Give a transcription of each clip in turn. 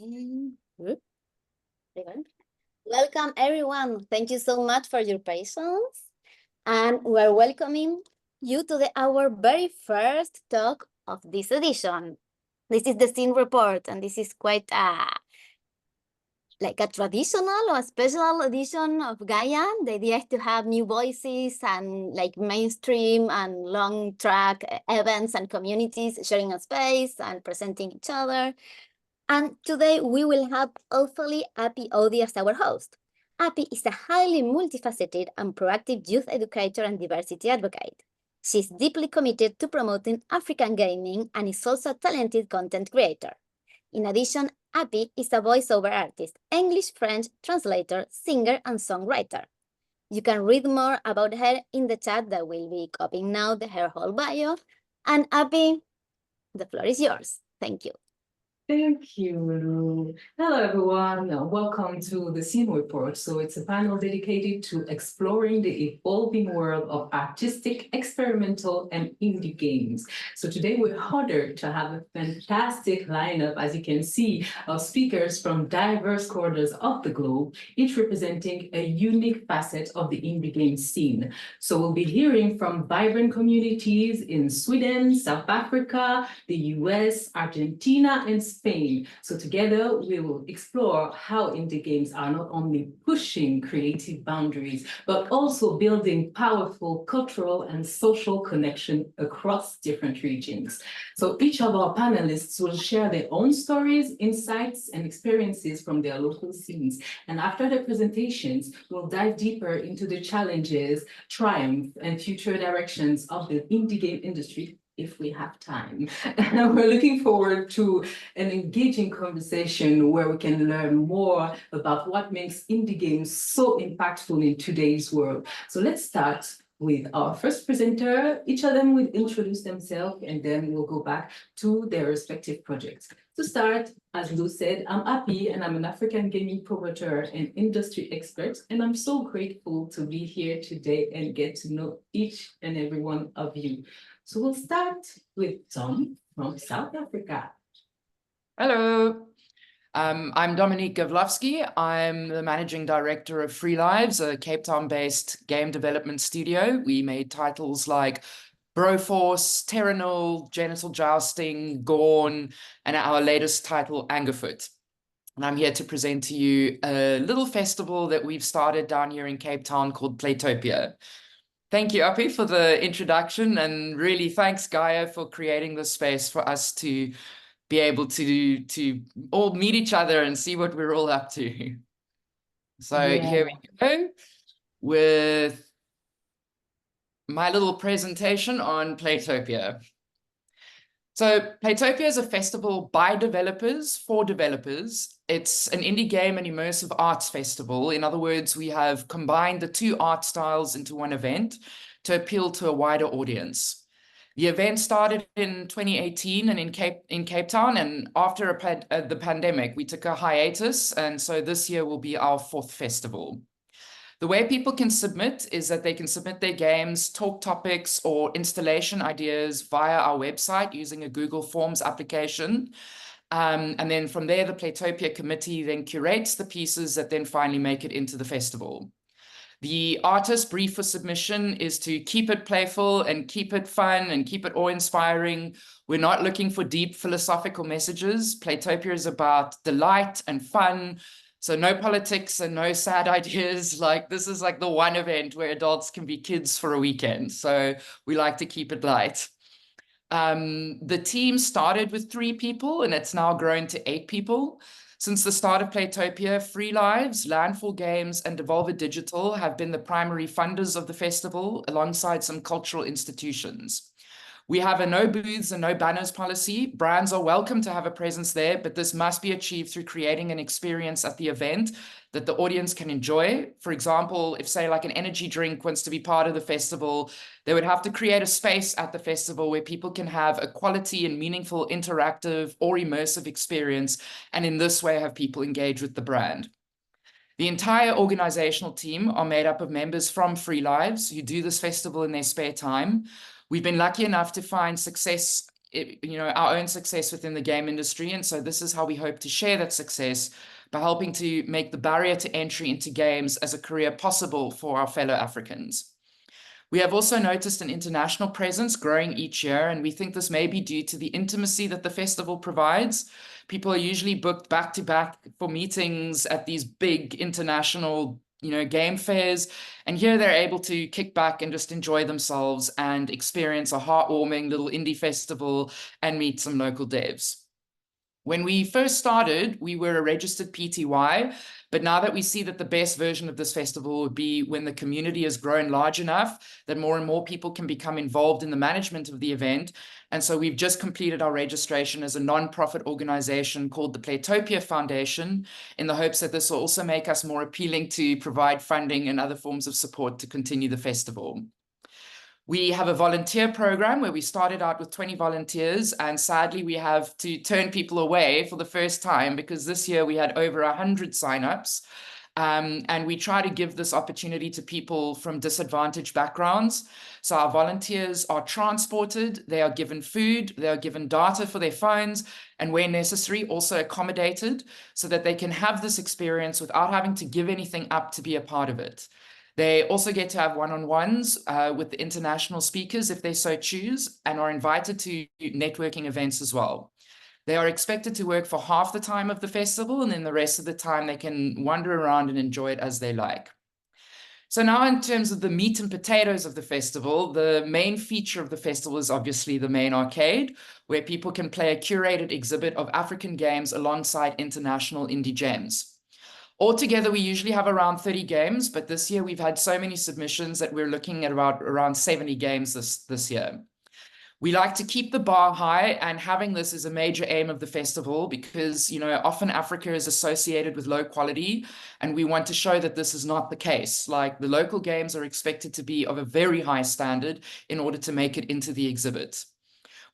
Good. Welcome, everyone. Thank you so much for your patience. And we're welcoming you to our very first talk of this edition. This is the Scene Report, and this is quite like a traditional or a special edition of Gaia. The idea is to have new voices and like mainstream and long track events and communities sharing a space and presenting each other. And today we will have Ophélie Apie Oddy as our host. Apie is a highly multifaceted and proactive youth educator and diversity advocate. She's deeply committed to promoting African gaming and is also a talented content creator. In addition, Apie is a voiceover artist, English-French translator, singer, and songwriter. You can read more about her in the chat that will be copying now her whole bio. And Apie, the floor is yours. Thank you. Thank you. Hello, everyone. Welcome to the Scene Report. So it's a panel dedicated to exploring the evolving world of artistic, experimental, and indie games. So today we're honored to have a fantastic lineup, as you can see, of speakers from diverse corners of the globe, each representing a unique facet of the indie game scene. So we'll be hearing from vibrant communities in Sweden, South Africa, the US, Argentina, and Spain. So together we will explore how indie games are not only pushing creative boundaries, but also building powerful cultural and social connection across different regions. So each of our panelists will share their own stories, insights, and experiences from their local scenes. And after the presentations, we'll dive deeper into the challenges, triumph, and future directions of the indie game industry if we have time. We're looking forward to an engaging conversation where we can learn more about what makes indie games so impactful in today's world. So let's start with our first presenter. Each of them will introduce themselves and then we'll go back to their respective projects. To start, as Lou said, I'm Apie and I'm an African gaming promoter and industry expert. And I'm so grateful to be here today and get to know each and every one of you. So we'll start with Tom from South Africa. Hello, I'm Dominique Gawlowski. I'm the managing director of Free Lives, a Cape Town-based game development studio. We made titles like Broforce, Terranul, Genital Jousting, Gorn, and our latest title, Angerfoot. And I'm here to present to you a little festival that we've started down here in Cape Town called Playtopia. Thank you, Apie, for the introduction, and really thanks, Gaia, for creating this space for us to be able to all meet each other and see what we're all up to. So Here we go with my little presentation on Playtopia. So Playtopia is a festival by developers for developers. It's an indie game and immersive arts festival. In other words, we have combined the two art styles into one event to appeal to a wider audience. The event started in 2018 and in Cape Town, and after the pandemic, we took a hiatus, and so this year will be our fourth festival. The way people can submit is that they can submit their games, talk topics, or installation ideas via our website using a Google Forms application. And then from there, the Playtopia committee then curates the pieces that then finally make it into the festival. The artist brief for submission is to keep it playful and keep it fun and keep it awe-inspiring. We're not looking for deep philosophical messages. Playtopia is about delight and fun. So no politics and no sad ideas. Like this is like the one event where adults can be kids for a weekend. So we like to keep it light. The team started with 3 people and it's now grown to 8 people. Since the start of Playtopia, Free Lives, Landfall Games, and Devolver Digital have been the primary funders of the festival alongside some cultural institutions. We have a no booths and no banners policy. Brands are welcome to have a presence there, but this must be achieved through creating an experience at the event that the audience can enjoy. For example, if say like an energy drink wants to be part of the festival, they would have to create a space at the festival where people can have a quality and meaningful interactive or immersive experience, and in this way have people engage with the brand. The entire organizational team are made up of members from Free Lives who do this festival in their spare time. We've been lucky enough to find success our own success within the game industry. And so this is how we hope to share that success, by helping to make the barrier to entry into games as a career possible for our fellow Africans. We have also noticed an international presence growing each year, and we think this may be due to the intimacy that the festival provides. People are usually booked back to back for meetings at these big international game fairs, and here they're able to kick back and just enjoy themselves and experience a heartwarming little indie festival and meet some local devs. When we first started, we were a registered PTY, but now that we see that the best version of this festival would be when the community has grown large enough that more and more people can become involved in the management of the event. And so we've just completed our registration as a non-profit organization called the Playtopia Foundation, in the hopes that this will also make us more appealing to provide funding and other forms of support to continue the festival. We have a volunteer program where we started out with 20 volunteers, and sadly we have to turn people away for the first time because this year we had over 100 signups. And we try to give this opportunity to people from disadvantaged backgrounds. So our volunteers are transported, they are given food, they are given data for their phones, and where necessary, also accommodated so that they can have this experience without having to give anything up to be a part of it. They also get to have one-on-ones with the international speakers if they so choose, and are invited to networking events as well. They are expected to work for half the time of the festival, and then the rest of the time they can wander around and enjoy it as they like. So now, in terms of the meat and potatoes of the festival, the main feature of the festival is obviously the main arcade, where people can play a curated exhibit of African games alongside international indie gems. Altogether, we usually have around 30 games, but this year we've had so many submissions that we're looking at around 70 games this year. We like to keep the bar high, and having this is a major aim of the festival because, often Africa is associated with low quality, and we want to show that this is not the case. Like, the local games are expected to be of a very high standard in order to make it into the exhibit.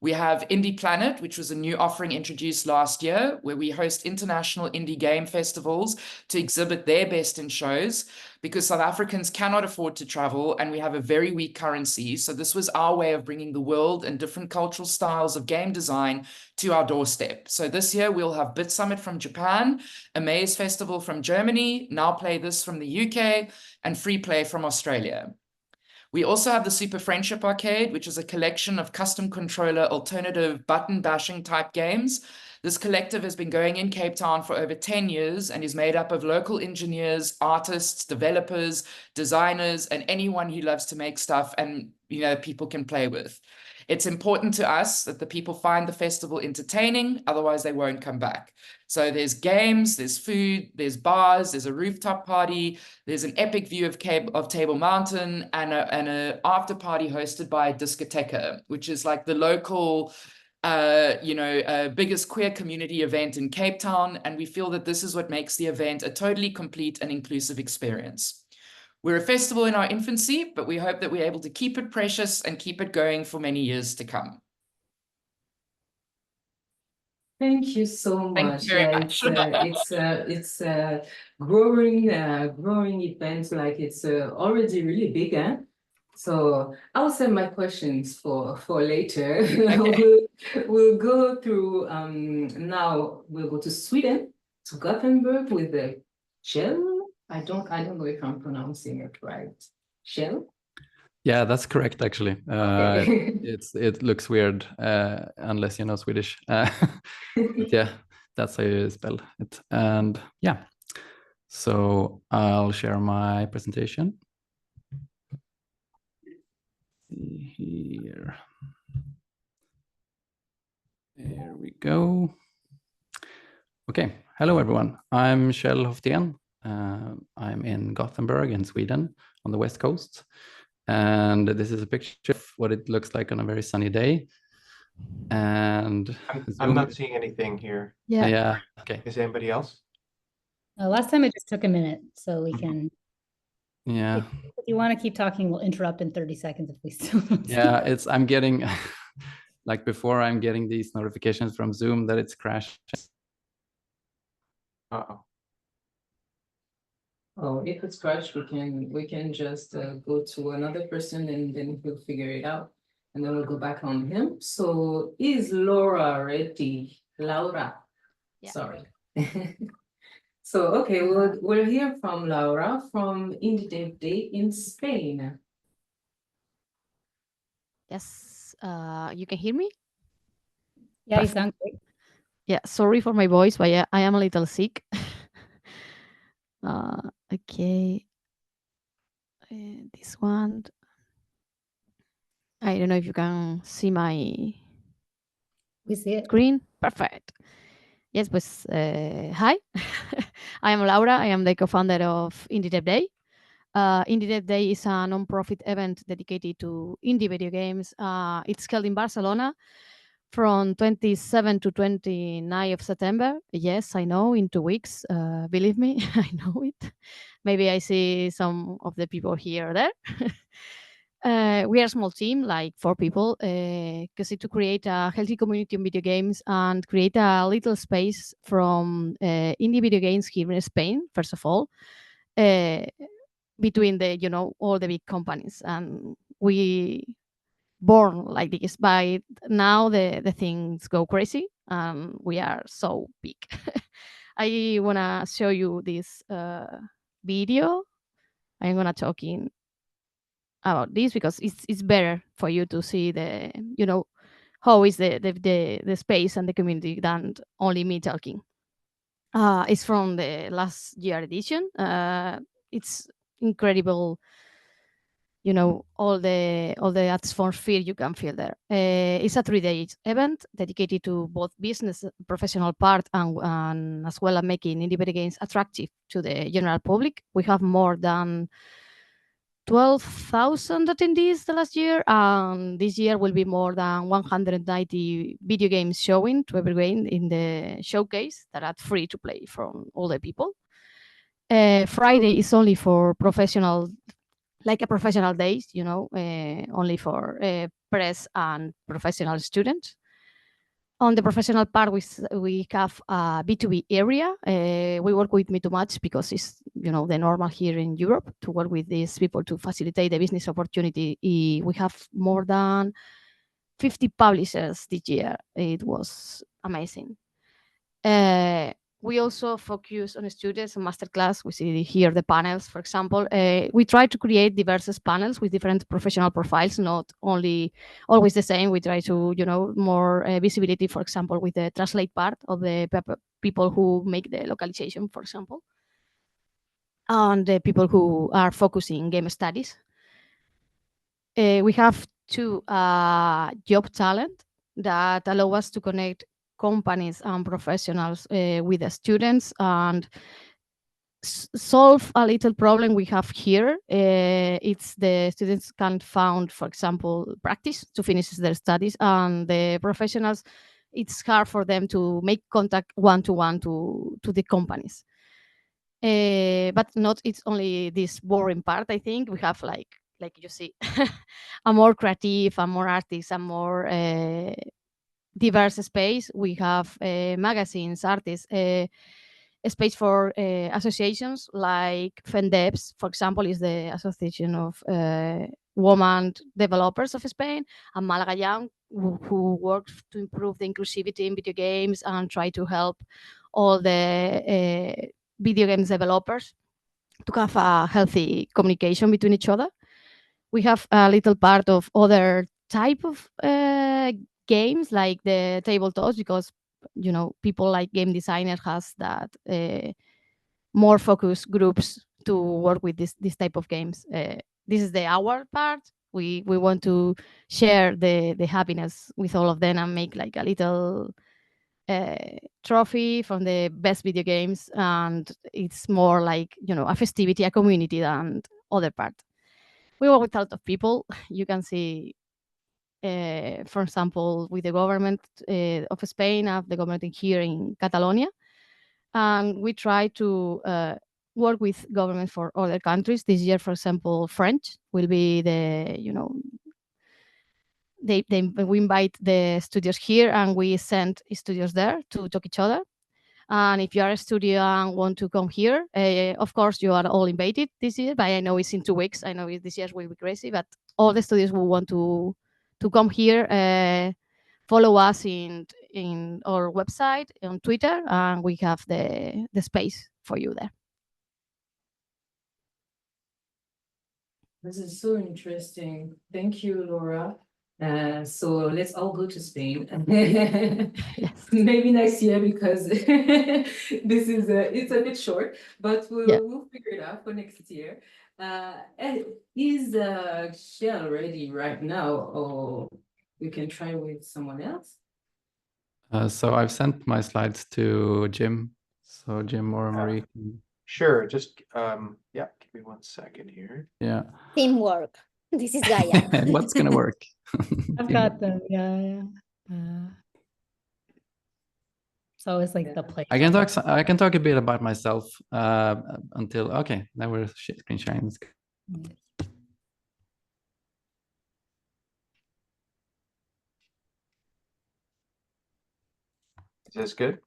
We have Indie Planet, which was a new offering introduced last year, where we host international indie game festivals to exhibit their best in shows, because South Africans cannot afford to travel and we have a very weak currency. So this was our way of bringing the world and different cultural styles of game design to our doorstep. So this year we'll have Bit Summit from Japan, Amaze Festival from Germany, Now Play This from the UK, and Free Play from Australia. We also have the Super Friendship Arcade, which is a collection of custom controller alternative button bashing type games. This collective has been going in Cape Town for over 10 years and is made up of local engineers, artists, developers, designers, and anyone who loves to make stuff and people can play with. It's important to us that the people find the festival entertaining, otherwise they won't come back. So there's games, there's food, there's bars, there's a rooftop party, there's an epic view of Table Mountain, and an after party hosted by Discoteca, which is like the local biggest queer community event in Cape Town, and we feel that this is what makes the event a totally complete and inclusive experience. We're a festival in our infancy, but we hope that we're able to keep it precious and keep it going for many years to come. Thank you so much. Thank you very much. It's a growing event. Like, it's already really big, eh? So I'll save my questions for later. Okay. we'll go through now. We'll go to Sweden, to Gothenburg with the Kjell. I don't know if I'm pronouncing it right. Kjell? Yeah, that's correct, actually. Okay. It looks weird unless you know Swedish. But yeah, that's how you spell it. And yeah, so I'll share my presentation. Here. There we go. Okay, hello everyone. I'm Kjell Håftén. I'm in Gothenburg in Sweden on the west coast. And this is a picture of what it looks like on a very sunny day. And I'm not seeing anything here. Yeah. Okay. Is anybody else? Last time it just took a minute, so we can. Yeah. If you want to keep talking, we'll interrupt in 30 seconds if we still don't see. Yeah, I'm getting like before I'm getting these notifications from Zoom that it's crashed. Uh-oh. Oh, if it's crashed, we can just go to another person and then he'll figure it out. and then we'll go back on him. So is Laura ready? Laura, Yeah. sorry. So, okay, we'll hear from Laura from Indie Dev Day in Spain. Yes, you can hear me? Yeah, you Perfect. sound great. Yeah, sorry for my voice, but yeah, I am a little sick. Okay. This one. I don't know if you can see my We see it. screen. Perfect. Yes, pues, hi. I am Laura. I am the co-founder of Indie Dev Day. Indie Dev Day is a non-profit event dedicated to indie video games. It's held in Barcelona from 27 to 29 of September. Yes, I know, in 2 weeks. Believe me, I know it. Maybe I see some of the people here or there. We are a small team, like 4 people, because to create a healthy community in video games and create a little space from indie video games here in Spain, first of all, between the, all the big companies. And we born like this, but now the things go crazy and we are so big. I want to show you this video. I'm going to talk in about this because it's better for you to see the how is the space and the community than only me talking. It's from the last year edition. It's incredible, all the atmosphere you can feel there. It's a 3-day event dedicated to both business professional part and as well as making indie video games attractive to the general public. We have more than 12,000 attendees the last year, and this year will be more than 190 video games showing to every game in the showcase that are free to play from all the people. Friday is only for professional, like a professional days, only for press and professional students. On the professional part, we have a B2B area. We work with Me Too Much because it's the normal here in Europe to work with these people to facilitate the business opportunity. We have more than 50 publishers this year. It was amazing. We also focus on students and masterclass. We see here the panels, for example. We try to create diverse panels with different professional profiles, not only always the same. We try to, more visibility, for example, with the translate part of the people who make the localization, for example, and the people who are focusing game studies. We have 2 job talent that allow us to connect companies and professionals with the students and solve a little problem we have here. It's the students can't find, for example, practice to finish their studies, and the professionals, it's hard for them to make contact one-to-one to the companies. But not it's only this boring part. I think we have like you see a more creative, a more artists, a more diverse space. We have magazines, artists, a space for associations like FENDEPS, for example, is the Association of Women Developers of Spain, and Malaga Young, who works to improve the inclusivity in video games and try to help all the video games developers to have a healthy communication between each other. We have a little part of other type of games like the tabletops, because people like game designers has that more focused groups to work with this type of games. This is the our part. We want to share the happiness with all of them and make like a little trophy from the best video games, and it's more like a festivity, a community than other part. We work with a lot of people. You can see, for example, with the government of Spain, the government here in Catalonia, and we try to work with government for other countries. This year, for example, French will be we invite the studios here and we send studios there to talk each other. And if you are a studio and want to come here, of course, you are all invited this year, but I know it's in 2 weeks. I know this year will be crazy, but all the studios will want to to come here, follow us in our website, on Twitter, and we have the space for you there. This is so interesting. Thank you, Laura. So let's all go to Spain. Yes. Maybe next year, because this is it's a bit short, but we'll figure it out for next year. Is Kjell ready right now, or we can try with someone else? So I've sent my slides to Jim. So Jim or Marie. Sure, just yeah, give me 1 second here. Yeah. Teamwork. This is Gaia. What's gonna work? I've got them. Yeah. So it's like the play. I can talk a bit about myself until okay. Now we're screen sharing. Is this good?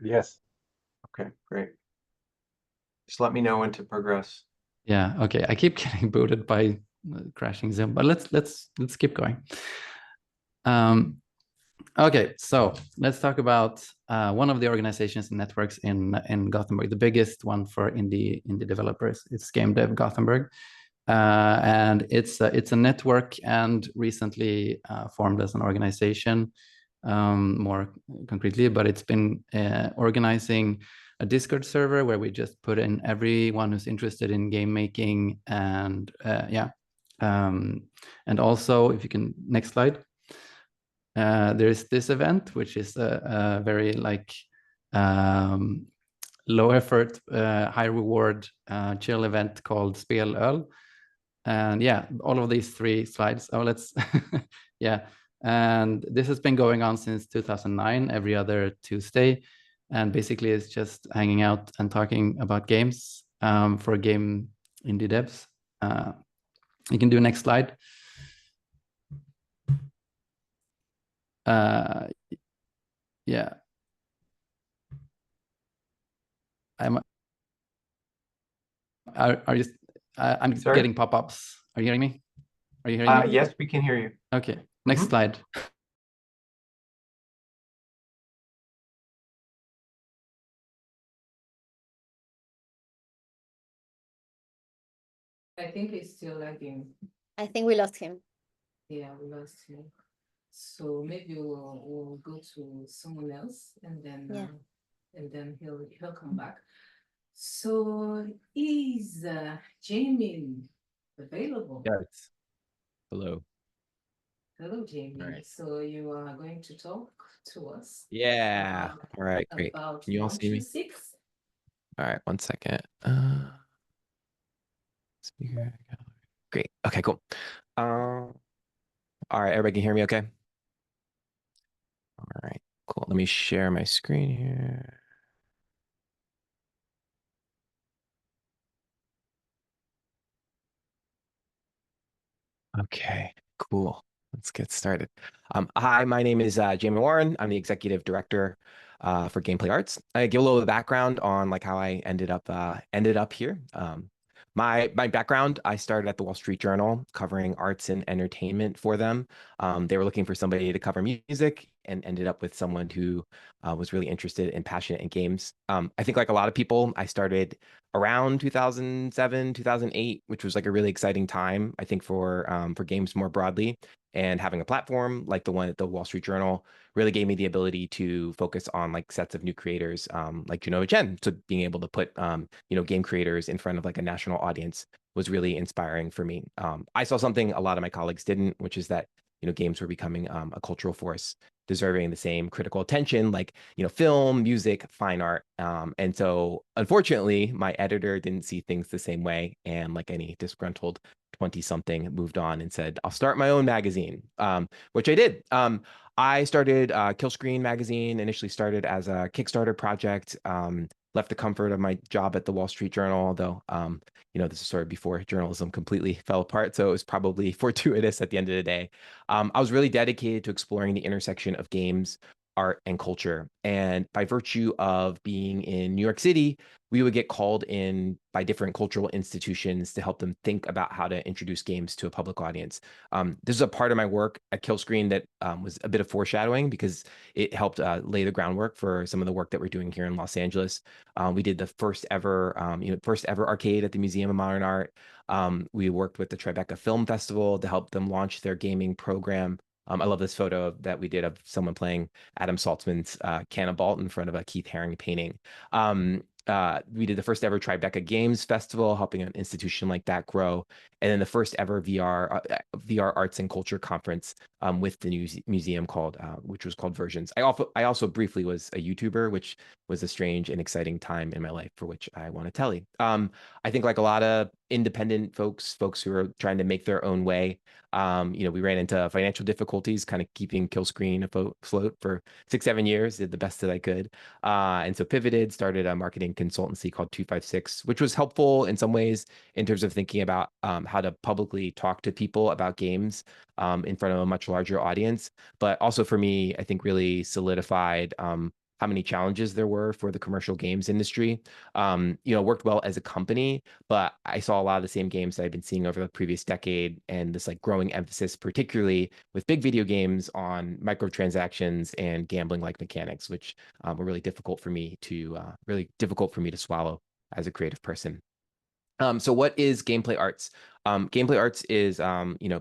Yes. Okay, great. Just let me know when to progress. Yeah. Okay. I keep getting booted by crashing Zoom, but let's keep going. Okay, so let's talk about one of the organizations and networks in Gothenburg, the biggest one for indie developers. It's Game Dev Gothenburg, and it's a network and recently formed as an organization, more concretely. But it's been organizing a Discord server where we just put in everyone who's interested in game making, and and also, if you can, next slide. There's this event, which is a very like low effort, high reward, chill event called Spel Öl. And yeah, all of these 3 slides. Oh, let's yeah. And this has been going on since 2009, every other Tuesday. And basically it's just hanging out and talking about games for game indie devs. You can do next slide. Yeah. I'm Sorry? getting pop-ups. Are you hearing me? Are you hearing me? Yes, we can hear you. Okay, next slide. I think it's still lagging. I think we lost him. Yeah, we lost him. So maybe we'll go to someone else, and then he'll come back. So is Jamin available? Yes. Hello. Hello, Jamin. All right. So you are going to talk to us. Yeah. All right, great. About Can you all see me? OneTwoSix. All right, 1 second. Speaker. Great. Okay, cool. All right, everybody can hear me okay? All right, cool. Let me share my screen here. Okay, cool. Let's get started. Hi, my name is Jamin Warren. I'm the executive director for Gameplay Arts. I give a little background on like how I ended up here. My background, I started at the Wall Street Journal covering arts and entertainment for them. They were looking for somebody to cover music and ended up with someone who was really interested and passionate in games. I think like a lot of people, I started around 2007, 2008, which was like a really exciting time, I think, for games more broadly. And having a platform like the one at the Wall Street Journal really gave me the ability to focus on like sets of new creators like Genova Chen. So being able to put game creators in front of like a national audience was really inspiring for me. I saw something a lot of my colleagues didn't, which is that games were becoming a cultural force deserving the same critical attention like film, music, fine art. And so unfortunately, my editor didn't see things the same way, and like any disgruntled 20-something moved on and said, I'll start my own magazine, which I did. I started Kill Screen magazine, initially started as a Kickstarter project, left the comfort of my job at the Wall Street Journal, although, this is sort of before journalism completely fell apart. So it was probably fortuitous at the end of the day. I was really dedicated to exploring the intersection of games, art, and culture. And by virtue of being in New York City, we would get called in by different cultural institutions to help them think about how to introduce games to a public audience. This is a part of my work at Kill Screen that was a bit of foreshadowing, because it helped lay the groundwork for some of the work that we're doing here in Los Angeles. We did the first ever arcade at the Museum of Modern Art. We worked with the Tribeca Film Festival to help them launch their gaming program. I love this photo that we did of someone playing Adam Saltzman's Cannonball in front of a Keith Haring painting. We did the first ever Tribeca Games Festival, helping an institution like that grow. And then the first ever VR Arts and Culture Conference with the museum which was called Versions. I also briefly was a YouTuber, which was a strange and exciting time in my life, for which I want to tell you. I think like a lot of independent folks who are trying to make their own way, we ran into financial difficulties, kind of keeping Kill Screen afloat for 6-7 years, did the best that I could. And so pivoted, started a marketing consultancy called OneTwoSix, which was helpful in some ways in terms of thinking about how to publicly talk to people about games in front of a much larger audience. But also for me, I think really solidified how many challenges there were for the commercial games industry. Worked well as a company, but I saw a lot of the same games that I've been seeing over the previous decade, and this like growing emphasis, particularly with big video games, on microtransactions and gambling-like mechanics, which were really difficult for me to swallow as a creative person. So what is Gameplay Arts? Gameplay Arts is,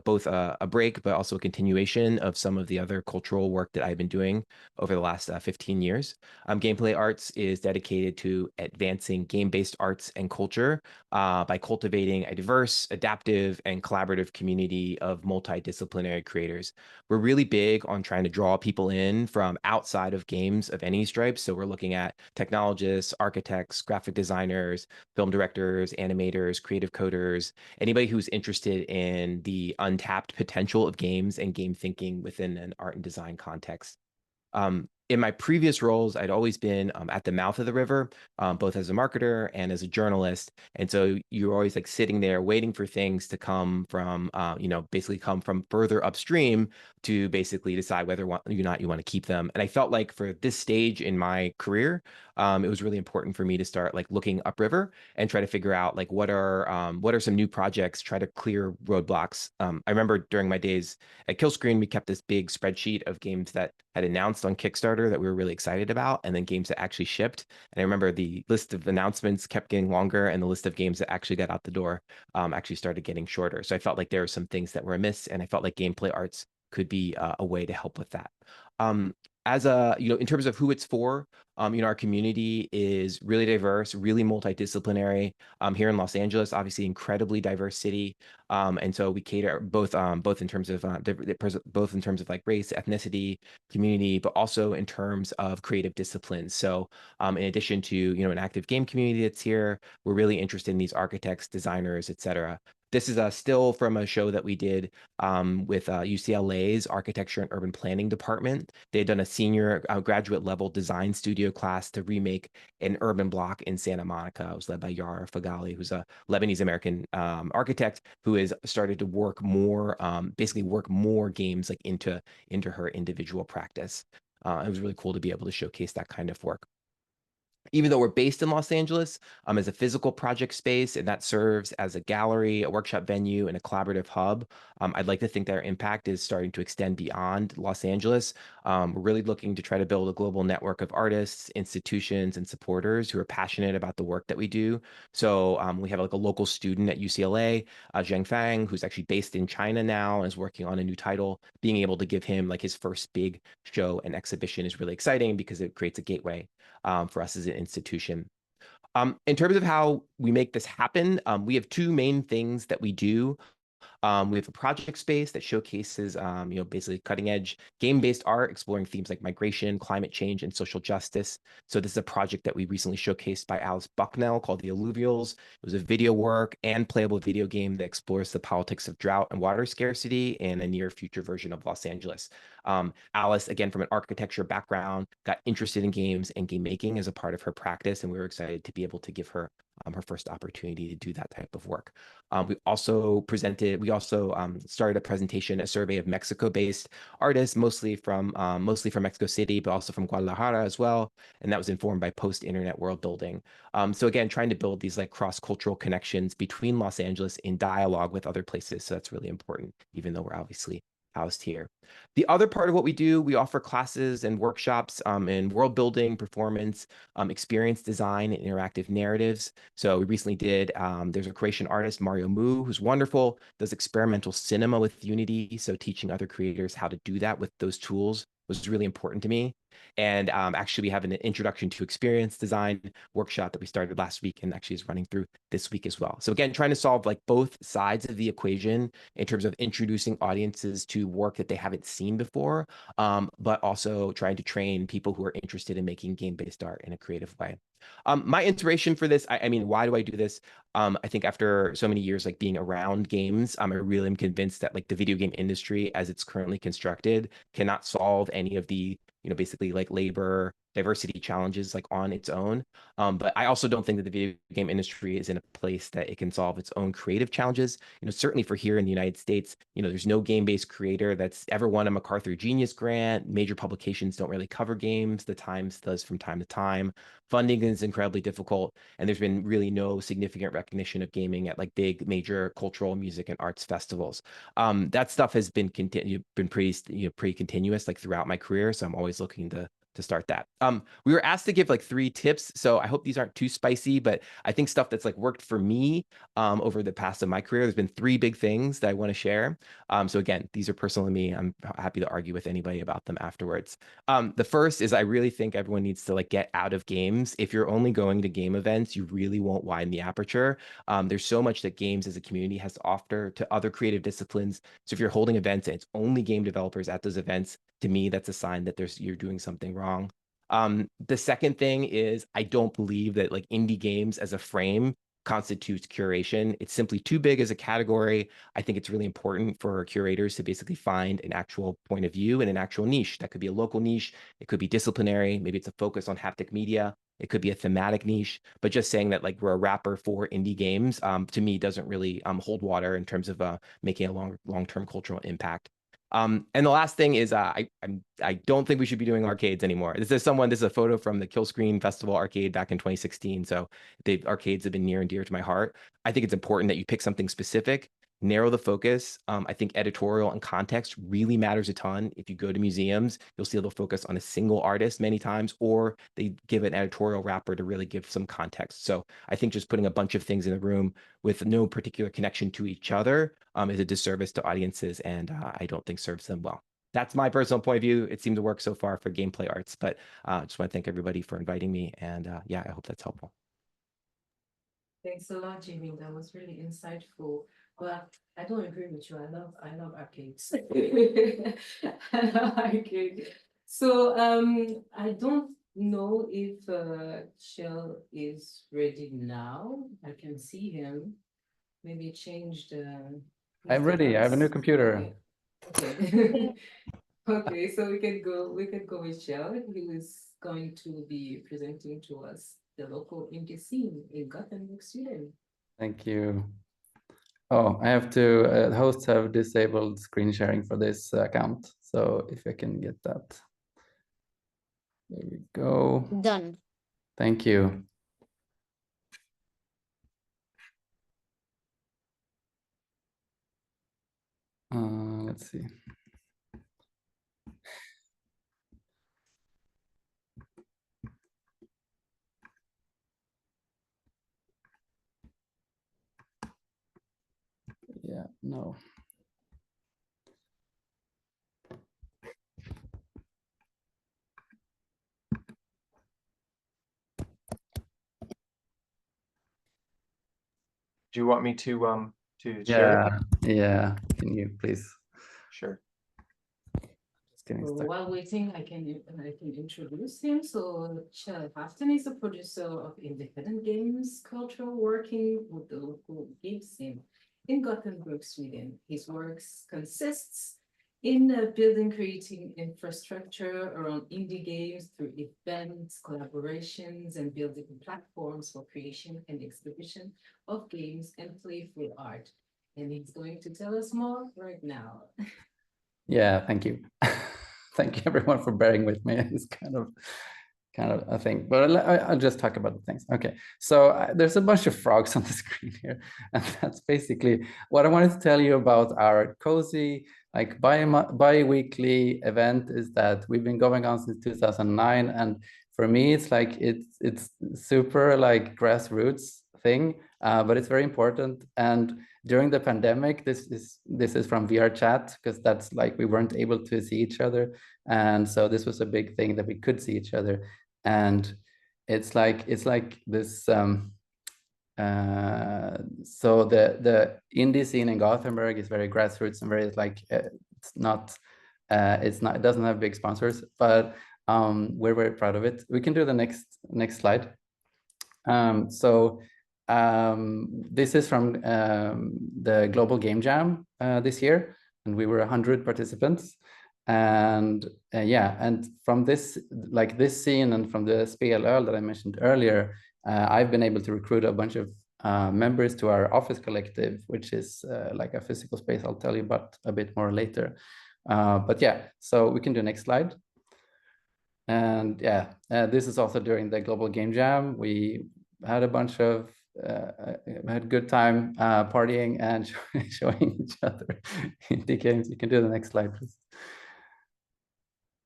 both a break, but also a continuation of some of the other cultural work that I've been doing over the last 15 years. Gameplay Arts is dedicated to advancing game-based arts and culture by cultivating a diverse, adaptive, and collaborative community of multidisciplinary creators. We're really big on trying to draw people in from outside of games of any stripes. So we're looking at technologists, architects, graphic designers, film directors, animators, creative coders, anybody who's interested in the untapped potential of games and game thinking within an art and design context. In my previous roles, I'd always been at the mouth of the river, both as a marketer and as a journalist. And so you're always like sitting there waiting for things to come from, basically come from further upstream to basically decide whether or not you want to keep them. And I felt like for this stage in my career, it was really important for me to start like looking upriver and try to figure out like what are some new projects, try to clear roadblocks. I remember during my days at Kill Screen, we kept this big spreadsheet of games that had announced on Kickstarter that we were really excited about, and then games that actually shipped. And I remember the list of announcements kept getting longer, and the list of games that actually got out the door actually started getting shorter. So I felt like there were some things that were amiss, and I felt like Gameplay Arts could be a way to help with that. In terms of who it's for, our community is really diverse, really multidisciplinary. Here in Los Angeles, obviously incredibly diverse city, and so we cater both in terms of like race, ethnicity, community, but also in terms of creative disciplines. So, in addition to an active game community that's here, we're really interested in these architects, designers, etc. This is a still from a show that we did with UCLA's Architecture and Urban Planning Department. They had done a senior graduate level design studio class to remake an urban block in Santa Monica. It was led by Yara Fagali, who's a Lebanese-American architect who has started to work more, basically work more games like into her individual practice. It was really cool to be able to showcase that kind of work. Even though we're based in Los Angeles, as a physical project space, and that serves as a gallery, a workshop venue, and a collaborative hub, I'd like to think that our impact is starting to extend beyond Los Angeles. We're really looking to try to build a global network of artists, institutions, and supporters who are passionate about the work that we do. So we have like a local student at UCLA, Zheng Fang, who's actually based in China now and is working on a new title. Being able to give him like his first big show and exhibition is really exciting because it creates a gateway for us as an institution. In terms of how we make this happen, we have two main things that we do. We have a project space that showcases, basically cutting edge game-based art, exploring themes like migration, climate change, and social justice. So this is a project that we recently showcased by Alice Bucknell called The Alluvials. It was a video work and playable video game that explores the politics of drought and water scarcity in a near future version of Los Angeles. Alice, again, from an architecture background, got interested in games and game making as a part of her practice, and we were excited to be able to give her her first opportunity to do that type of work. We also started a presentation, a survey of Mexico-based artists, mostly from Mexico City, but also from Guadalajara as well. And that was informed by post-internet world building. So again, trying to build these like cross-cultural connections between Los Angeles in dialogue with other places. So that's really important, even though we're obviously housed here. The other part of what we do, we offer classes and workshops in world building, performance, experience design, and interactive narratives. So we recently did, there's a Croatian artist, Mario Mu, who's wonderful, does experimental cinema with Unity. So teaching other creators how to do that with those tools was really important to me. And actually, we have an introduction to experience design workshop that we started last week and actually is running through this week as well. So again, trying to solve like both sides of the equation in terms of introducing audiences to work that they haven't seen before, but also trying to train people who are interested in making game-based art in a creative way. My inspiration for this, I mean, why do I do this? I think after so many years like being around games, I really am convinced that like the video game industry as it's currently constructed cannot solve any of the, basically like labor diversity challenges like on its own. But I also don't think that the video game industry is in a place that it can solve its own creative challenges. Certainly for here in the United States, there's no game-based creator that's ever won a MacArthur Genius Grant. Major publications don't really cover games. The Times does from time to time. Funding is incredibly difficult, and there's been really no significant recognition of gaming at like big major cultural, music, and arts festivals. That stuff has been pretty continuous like throughout my career. So I'm always looking to start that. We were asked to give like 3 tips, so I hope these aren't too spicy, but I think stuff that's like worked for me over the past of my career. There's been 3 big things that I want to share. So again, these are personal to me. I'm happy to argue with anybody about them afterwards. The first is I really think everyone needs to like get out of games. If you're only going to game events, you really won't widen the aperture. There's so much that games as a community has to offer to other creative disciplines. So if you're holding events and it's only game developers at those events, to me, that's a sign that you're doing something wrong. The second thing is I don't believe that like indie games as a frame constitutes curation. It's simply too big as a category. I think it's really important for curators to basically find an actual point of view and an actual niche. That could be a local niche. It could be disciplinary. Maybe it's a focus on haptic media. It could be a thematic niche, but just saying that like we're a wrapper for indie games, to me doesn't really hold water in terms of making a long-term cultural impact. And the last thing is I don't think we should be doing arcades anymore. This is a photo from the Kill Screen Festival arcade back in 2016. So the arcades have been near and dear to my heart. I think it's important that you pick something specific, narrow the focus. I think editorial and context really matters a ton. If you go to museums, you'll see they'll focus on a single artist many times, or they give an editorial wrapper to really give some context. So I think just putting a bunch of things in the room with no particular connection to each other is a disservice to audiences, and I don't think serves them well. That's my personal point of view. It seemed to work so far for gameplay arts, but I just want to thank everybody for inviting me, and yeah, I hope that's helpful. Thanks a lot, Jamin. That was really insightful. But I don't agree with you. I love arcades. I love arcades. So I don't know if Kjell is ready now. I can see him. Maybe change the. I'm ready. I have a new computer. Okay. Okay, so we can go with Kjell, who is going to be presenting to us the local indie scene in Gothenburg, Sweden. Thank you. Oh, I have to, hosts have disabled screen sharing for this account. So if I can get that. There we go. Done. Thank you. Let's see. Yeah, no. Do you want me to share? Yeah. Can you please? Sure. Just getting So stuck. while waiting, I can introduce him. So Kjell Håftén is a producer of independent games culture, working with the local game scene in Gothenburg, Sweden. His works consists in building, creating infrastructure around indie games through events, collaborations, and building platforms for creation and exhibition of games and playful art. And he's going to tell us more right now. Yeah, thank you. Thank you everyone for bearing with me. It's kind of a thing, but I'll just talk about the things. Okay, so there's a bunch of frogs on the screen here, and that's basically what I wanted to tell you about our cozy, like bi-weekly event. Is that we've been going on since 2009, and for me, it's like it's super like grassroots thing, but it's very important. And during the pandemic, this is from VR chat, because that's like we weren't able to see each other, and so this was a big thing that we could see each other. And it's like this so the indie scene in Gothenburg is very grassroots and very like it doesn't have big sponsors, but we're very proud of it. We can do the next slide. This is from the Global Game Jam this year, and we were 100 participants. And yeah, and from this scene and from the Spelöl that I mentioned earlier, I've been able to recruit a bunch of members to our office collective, which is like a physical space. I'll tell you about a bit more later. But yeah, so we can do next slide. And yeah, this is also during the Global Game Jam. We had a bunch of had a good time partying and showing each other indie games. You can do the next slide, please.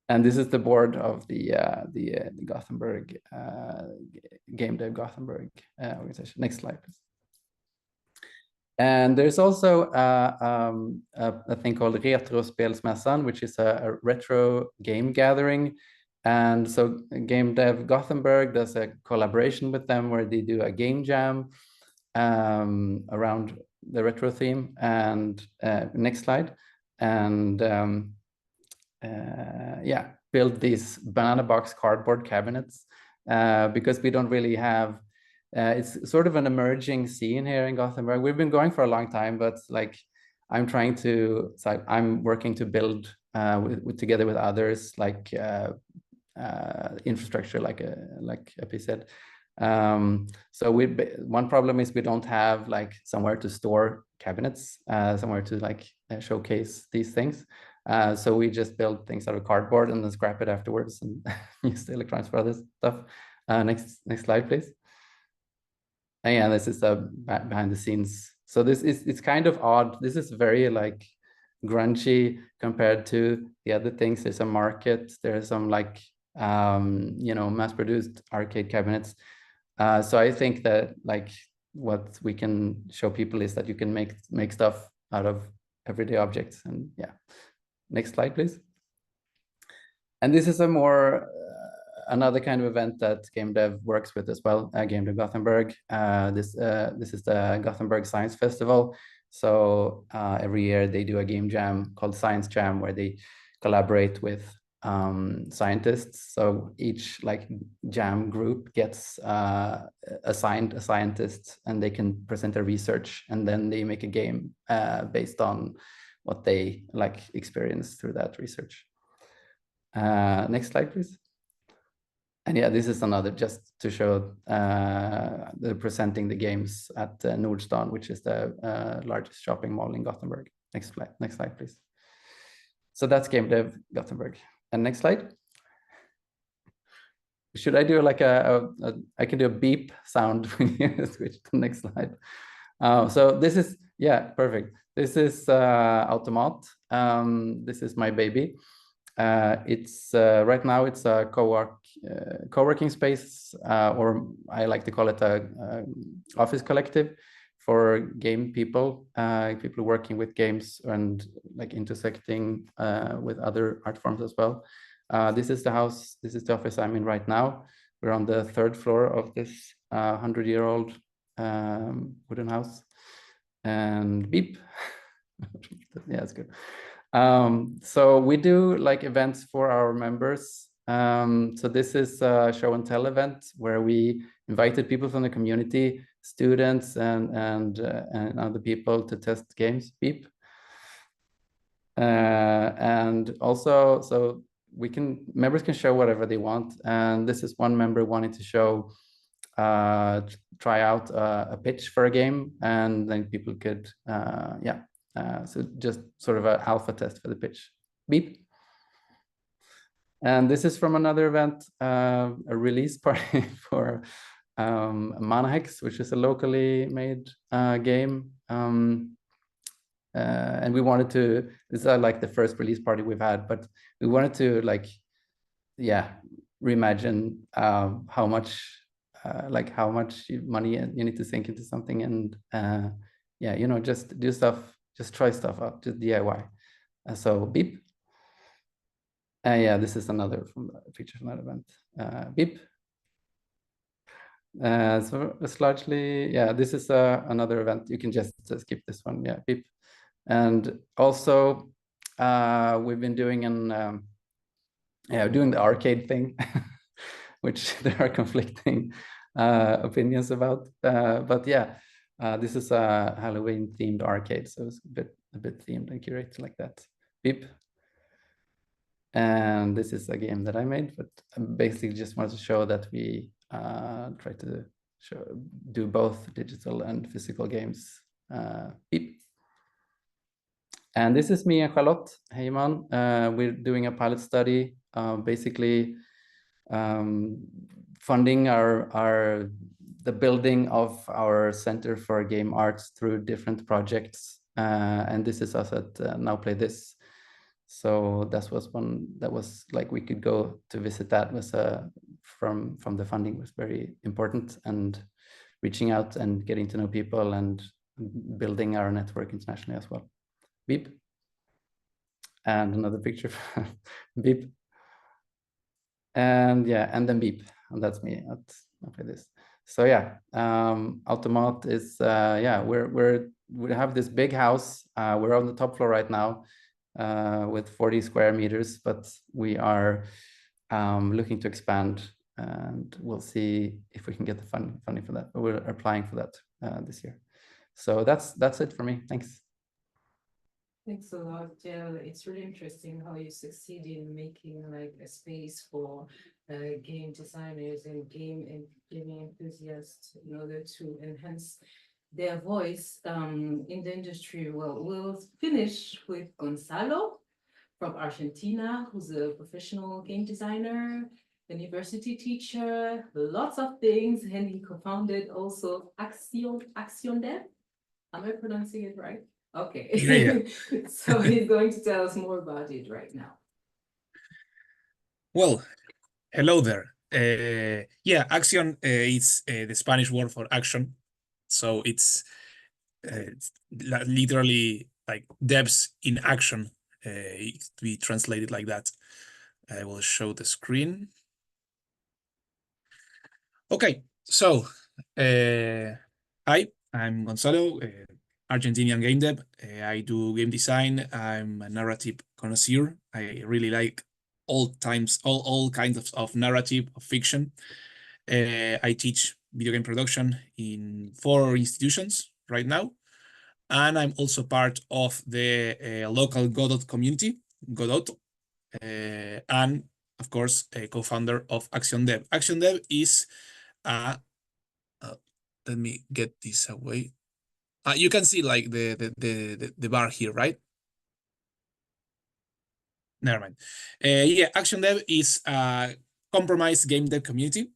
And this is the board of the Gothenburg Game Dev Gothenburg organization. Next slide, please. And there's also a thing called Retrospelsmässan, which is a retro game gathering. And so Game Dev Gothenburg does a collaboration with them where they do a game jam around the retro theme. And next slide. And yeah, build these banana box cardboard cabinets because we don't really have, it's sort of an emerging scene here in Gothenburg. We've been going for a long time, but like I'm working to build together with others, like infrastructure, like Apie said. So one problem is we don't have like somewhere to store cabinets, somewhere to like showcase these things. So we just build things out of cardboard and then scrap it afterwards and use the electronics for other stuff. Next slide, please. And yeah, this is behind the scenes. So it's kind of odd. This is very like grungy compared to the other things. There's a market. There's some like mass-produced arcade cabinets. So I think that like what we can show people is that you can make stuff out of everyday objects. And yeah, next slide, please. And this is a more another kind of event that Game Dev works with as well. Game Dev Gothenburg. This is the Gothenburg Science Festival. So every year they do a game jam called Science Jam, where they collaborate with scientists. So each like jam group gets assigned a scientist, and they can present their research, and then they make a game based on what they like experienced through that research. Next slide, please. And yeah, this is another just to show the presenting the games at Nordstan, which is the largest shopping mall in Gothenburg. Next slide, please. So that's Game Dev Gothenburg. And next slide. Should I do like I can do a beep sound when you switch to the next slide. So this is, yeah, perfect. This is Automat. This is my baby. It's right now it's a co-working space, or I like to call it a office collective for game people, people working with games and like intersecting with other art forms as well. This is the house. This is the office I'm in right now. We're on the 3rd floor of this 100-year-old wooden house. And beep. Yeah, it's good. So we do like events for our members. So this is a show and tell event where we invited people from the community, students and other people to test games. Beep. And also, so members can show whatever they want. And this is one member wanting to show, try out a pitch for a game, and then people could, so just sort of an alpha test for the pitch. Beep. And this is from another event, a release party for Mana Hex, which is a locally made game. And we wanted to, this is like the first release party we've had, but we wanted to reimagine how much money you need to sink into something, and just do stuff, just try stuff out, just DIY. So beep. This is another feature from that event. Beep. So it's largely, this is another event. You can just skip this one. Yeah, beep. And also, we've been doing doing the arcade thing, which there are conflicting opinions about. But yeah, this is a Halloween-themed arcade, so it's a bit themed and curated like that. Beep. And this is a game that I made, but I basically just wanted to show that we try to do both digital and physical games. Beep. And this is me and Charlotte Heyman. We're doing a pilot study, basically funding the building of our Center for Game Arts through different projects. And this is us at Now Play This. So that was one that was like, we could go to visit. That was from the funding was very important, and reaching out and getting to know people and building our network internationally as well. Beep. And another picture. Beep. And and then beep. And that's me at this. So Automat is we have this big house. We're on the top floor right now with 40 square meters, but we are looking to expand, and we'll see if we can get the funding for that. But we're applying for that this year. So that's it for me. Thanks. Thanks a lot, Kjell. It's really interesting how you succeed in making like a space for game designers and gaming enthusiasts in order to enhance their voice in the industry. Well, we'll finish with Gonzalo from Argentina, who's a professional game designer, university teacher, lots of things, and he co-founded also Accion Devs. Am I pronouncing it right? Okay. Yeah. So he's going to tell us more about it right now. Well, hello there. Accion is the Spanish word for action. So it's literally like devs in action. It could be translated like that. I will show the screen. Okay, so hi, I'm Gonzalo, Argentinian game dev. I do game design. I'm a narrative connoisseur. I really like all kinds of narrative, of fiction. I teach video game production in 4 institutions right now. And I'm also part of the local Godot community, Godot. And of course, a co-founder of Accion Dev. Accion Dev is let me get this away. You can see like the bar here, right? Never mind. Accion Dev is a compromised game dev community.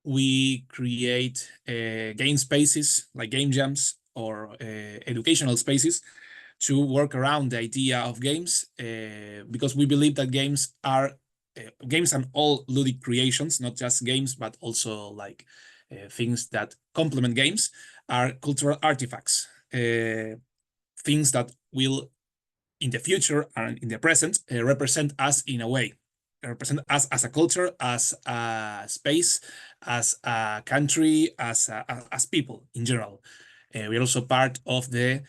We create game spaces like game jams or educational spaces to work around the idea of games, because we believe that games are games and all ludic creations, not just games, but also like things that complement games, are cultural artifacts, things that will in the future and in the present represent us in a way, represent us as a culture, as a space, as a country, as people in general. We're also part of the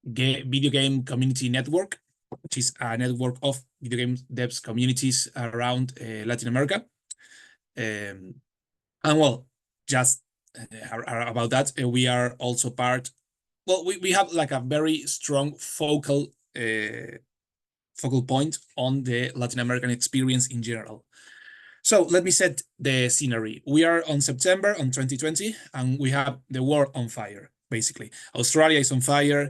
video game community network, which is a network of video game devs communities around Latin America. And well, just about that, we are also part, well, we have like a very strong focal focal point on the Latin American experience in general. So let me set the scenery. We are on September on 2020, and we have the world on fire, basically. Australia is on fire.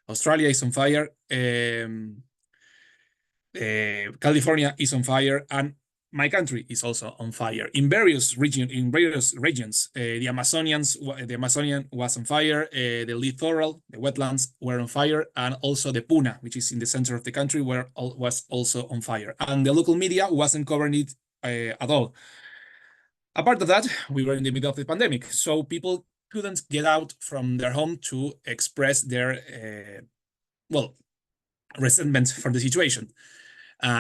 Australia is on fire. California is on fire, and my country is also on fire. In various regions, the Amazonian was on fire. The littoral, the wetlands were on fire, and also the Puna, which is in the center of the country, was also on fire. And the local media wasn't covering it at all. Apart of that, we were in the middle of the pandemic, so people couldn't get out from their home to express their resentment for the situation.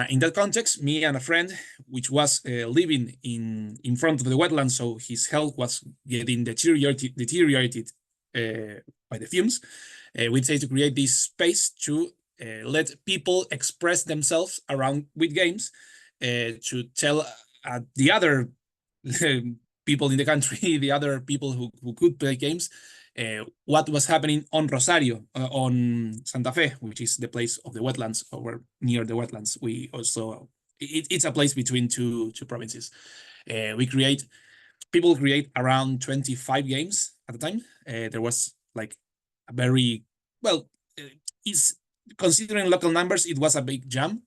In that context, me and a friend, which was living in front of the wetlands, so his health was getting deteriorated by the fumes, we decided to create this space to let people express themselves around with games, to tell the other people in the country, the other people who could play games, what was happening on Rosario, on Santa Fe, which is the place of the wetlands, or near the wetlands. We also, it's a place between two provinces. People create around 25 games at the time. There was like a very, considering local numbers, it was a big jump.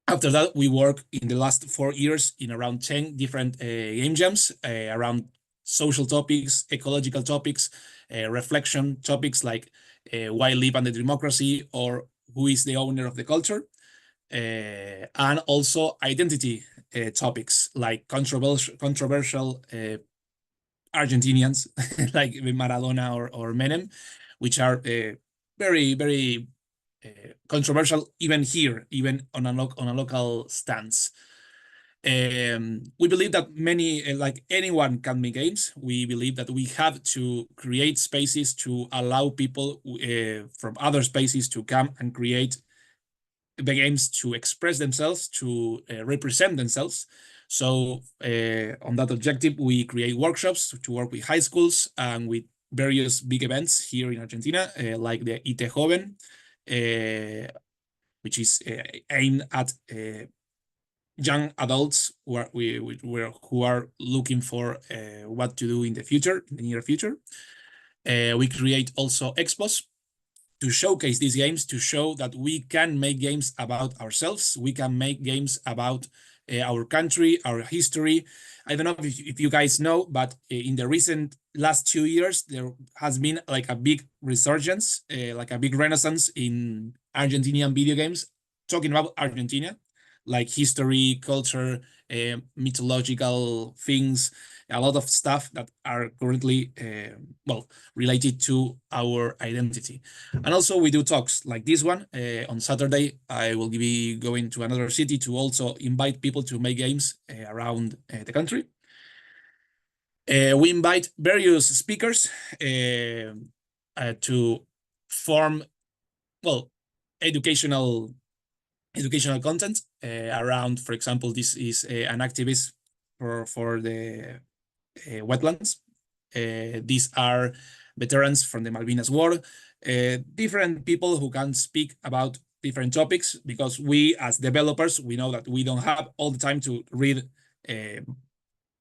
After that, we worked in the last 4 years in around 10 different game jams around social topics, ecological topics, reflection topics like why live under democracy, or who is the owner of the culture, and also identity topics like controversial Argentinians like Maradona or Menem, which are very, very controversial even here, even on a local stance. We believe that like anyone can make games. We believe that we have to create spaces to allow people from other spaces to come and create the games, to express themselves, to represent themselves. So on that objective, we create workshops to work with high schools and with various big events here in Argentina, like the IT Joven, which is aimed at young adults who are looking for what to do in the future, in the near future. We create also expos to showcase these games, to show that we can make games about ourselves. We can make games about our country, our history. I don't know if you guys know, but in the recent last 2 years, there has been like a big resurgence, like a big renaissance in Argentinian video games, talking about Argentina, like history, culture, mythological things, a lot of stuff that are currently related to our identity. And also we do talks like this one. On Saturday, I will be going to another city to also invite people to make games around the country. We invite various speakers to form, educational content around, for example, this is an activist for the wetlands. These are veterans from the Malvinas War, different people who can speak about different topics, because we as developers, we know that we don't have all the time to read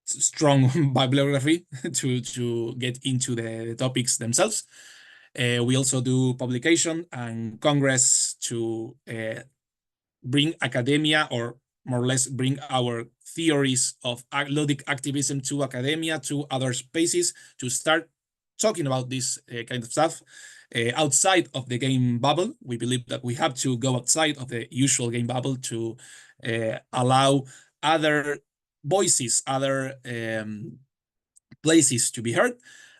strong bibliography to get into the topics themselves. We also do publication and congress to bring academia, or more or less bring our theories of ludic activism to academia, to other spaces, to start talking about this kind of stuff outside of the game bubble. We believe that we have to go outside of the usual game bubble to allow other voices, other places to be heard.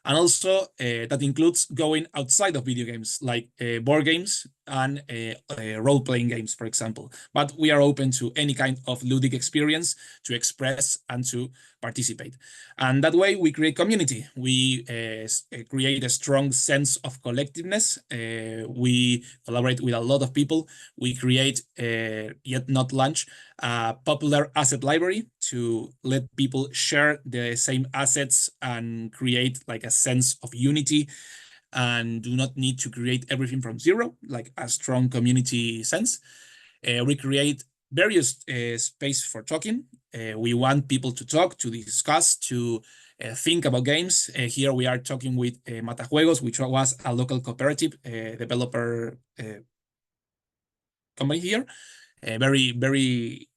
And also that includes going outside of video games, like board games and role-playing games, for example. But we are open to any kind of ludic experience to express and to participate. And that way we create community. We create a strong sense of collectiveness. We collaborate with a lot of people. We create, yet not launch, a popular asset library to let people share the same assets and create like a sense of unity. and do not need to create everything from zero, like a strong community sense. We create various space for talking. We want people to talk, to discuss, to think about games. Here we are talking with Matajuegos, which was a local cooperative developer company here. Very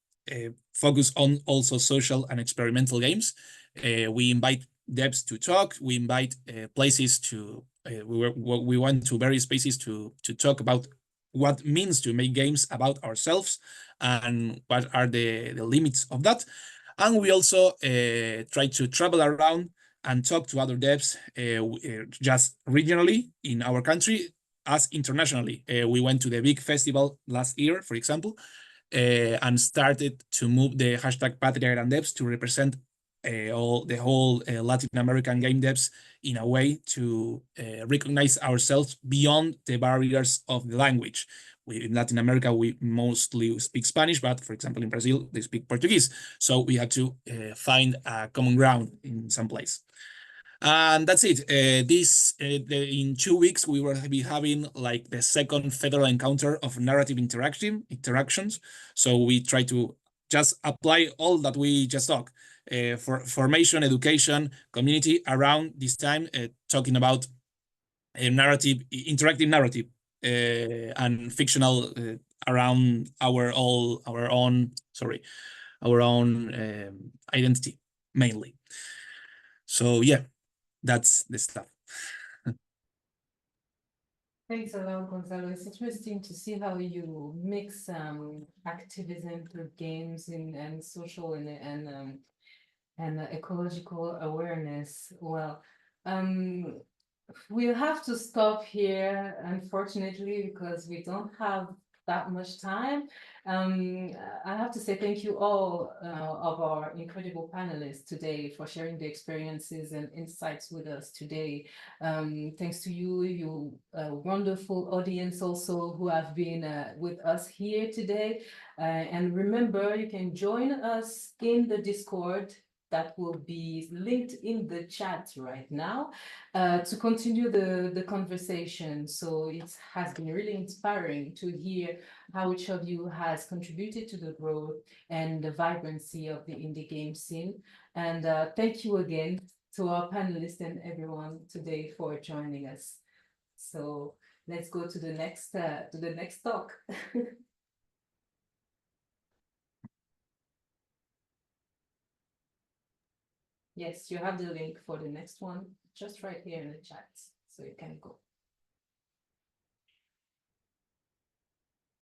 focused on also social and experimental games. We invite devs to talk. We invite places to, we went to various spaces to talk about what means to make games about ourselves and what are the limits of that. And we also try to travel around and talk to other devs just regionally in our country as internationally. We went to the big festival last year, for example, and started to move the hashtag Patria Gran Devs to represent the whole Latin American game devs in a way to recognize ourselves beyond the barriers of the language. In Latin America, we mostly speak Spanish, but for example, in Brazil, they speak Portuguese. So we had to find a common ground in some place. And that's it. In 2 weeks, we will be having like the second federal encounter of narrative interactions. So we try to just apply all that we just talked for formation, education, community around this time, talking about interactive narrative and fictional around our own identity mainly. So yeah, that's the stuff. Thanks a lot, Gonzalo. It's interesting to see how you mix activism through games and social and ecological awareness. Well, we'll have to stop here, unfortunately, because we don't have that much time. I have to say thank you all of our incredible panelists today for sharing the experiences and insights with us today. Thanks to you wonderful audience also who have been with us here today. And remember, you can join us in the Discord that will be linked in the chat right now to continue the conversation. So it has been really inspiring to hear how each of you has contributed to the growth and the vibrancy of the indie game scene. And thank you again to our panelists and everyone today for joining us. So let's go to the next talk. Yes, you have the link for the next one just right here in the chat, so you can go.